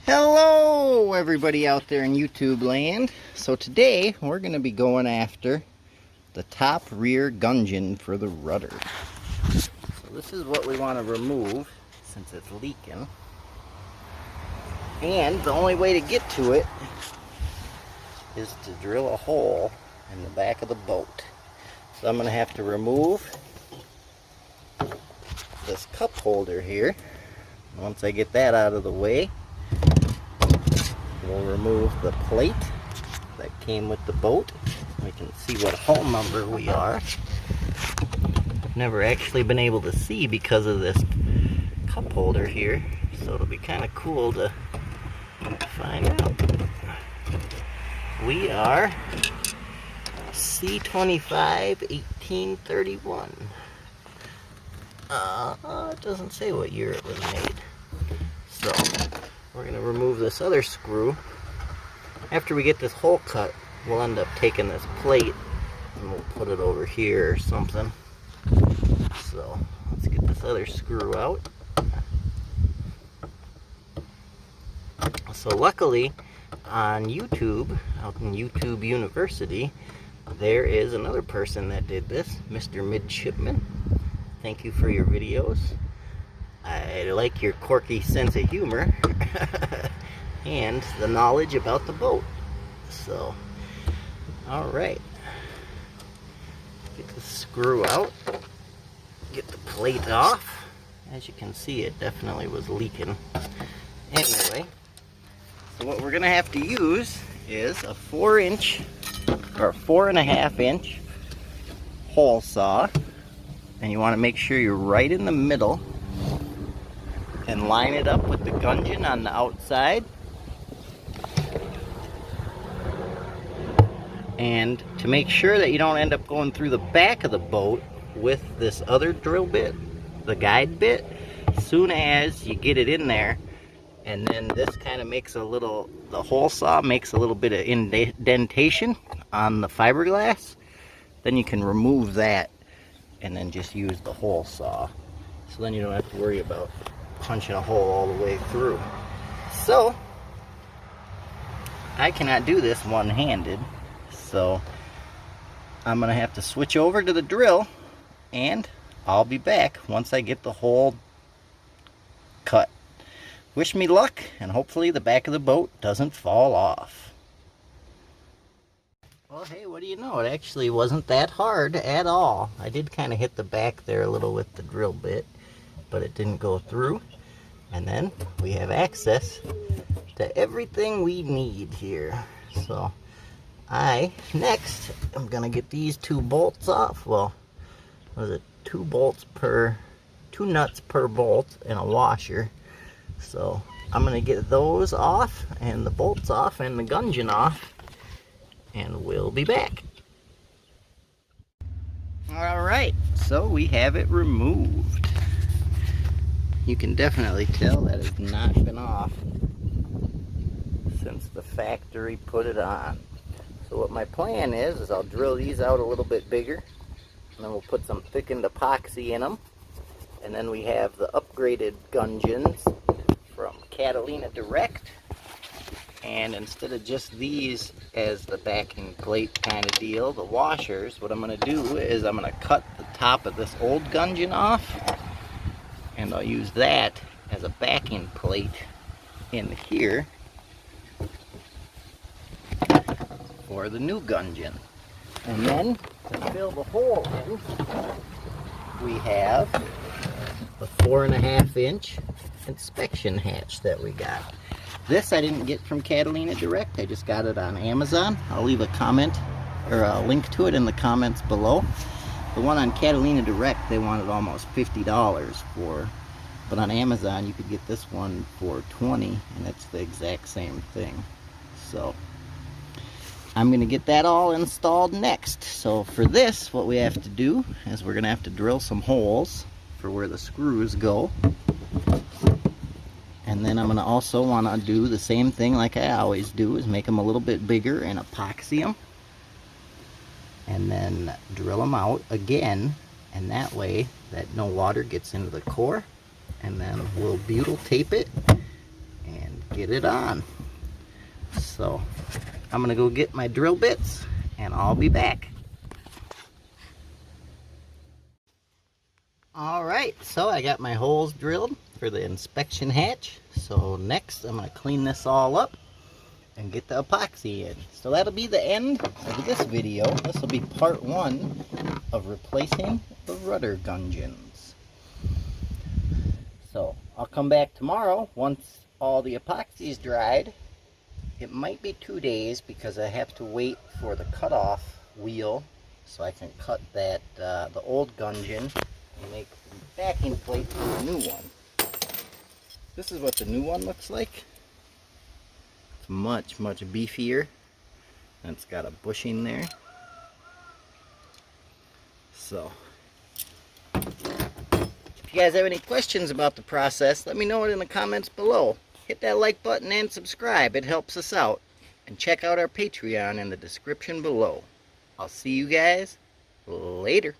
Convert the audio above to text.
Hello everybody out there in YouTube land. So today we're going to be going after the top rear gudgeon for the rudder. So this is what we want to remove since it's leaking. And the only way to get to it is to drill a hole in the back of the boat. So I'm going to have to remove this cup holder here. Once I get that out of the way, we'll remove the plate that came with the boat. We can see what hull number we are. I've never actually been able to see because of this cup holder here, so it'll be kind of cool to find out. We are C25 1831. It doesn't say what year it was made. So we're going to remove this other screw. After we get this hole cut, we'll end up taking this plate and we'll put it over here or something. So let's get this other screw out. So luckily on YouTube, out in YouTube University, there is another person that did this, Mr. Midshipman. Thank you for your videos. I like your quirky sense of humor and the knowledge about the boat. So, alright. Get the screw out. Get the plate off. As you can see, it definitely was leaking. Anyway, so what we're going to have to use is a 4-inch or 4.5-inch hole saw. And you want to make sure you're right in the middle and line it up with the gudgeon on the outside. And to make sure that you don't end up going through the back of the boat with this other drill bit, the guide bit, as soon as you get it in there, and then this kind of makes a little, the hole saw makes a little bit of indentation on the fiberglass, then you can remove that and then just use the hole saw. So then you don't have to worry about punching a hole all the way through. So I cannot do this one-handed, so I'm gonna have to switch over to the drill, and I'll be back once I get the hole cut. Wish me luck, and hopefully the back of the boat doesn't fall off. Well, hey, what do you know? It actually wasn't that hard at all. I did kind of hit the back there a little with the drill bit, but it didn't go through. And then we have access to everything we need here. So next, I'm gonna get these 2 bolts off. Well, what is it? 2 nuts per bolt and a washer. So I'm gonna get those off and the bolts off and the gudgeon off, and we'll be back. Alright, so we have it removed. You can definitely tell that it's not been off since the factory put it on. So what my plan is I'll drill these out a little bit bigger, and then we'll put some thickened epoxy in them. And then we have the upgraded gudgeons from Catalina Direct. And instead of just these as the backing plate kind of deal, the washers, what I'm going to do is I'm going to cut the top of this old gudgeon off, and I'll use that as a backing plate in here for the new gudgeon. And then to fill the hole in, we have the 4.5-inch inspection hatch that we got. This I didn't get from Catalina Direct, I just got it on Amazon. I'll leave a comment or a link to it in the comments below. The one on Catalina Direct they wanted almost $50 for, but on Amazon you could get this one for $20, and it's the exact same thing. So I'm going to get that all installed next. So for this, what we have to do is we're going to have to drill some holes for where the screws go. And then I'm going to also want to do the same thing like I always do, is make them a little bit bigger and epoxy them. And then drill them out again, and that way that no water gets into the core. And then we'll butyl tape it and get get it on. So I'm gonna go get my drill bits and I'll be back. Alright, so I got my holes drilled for the inspection hatch. So next I'm going to clean this all up and get the epoxy in. So that'll be the end of this video. This will be part 1 of replacing the rudder gudgeons. So I'll come back tomorrow once all the epoxy is dried. It might be 2 days because I have to wait for the cutoff wheel so I can cut that the old gudgeon and make the backing plate for the new one. This is what the new one looks like. It's much beefier, and it's got a bushing there. So if you guys have any questions about the process, let me know it in the comments below. Hit that like button and subscribe, it helps us out. And check out our Patreon in the description below. I'll see you guys later.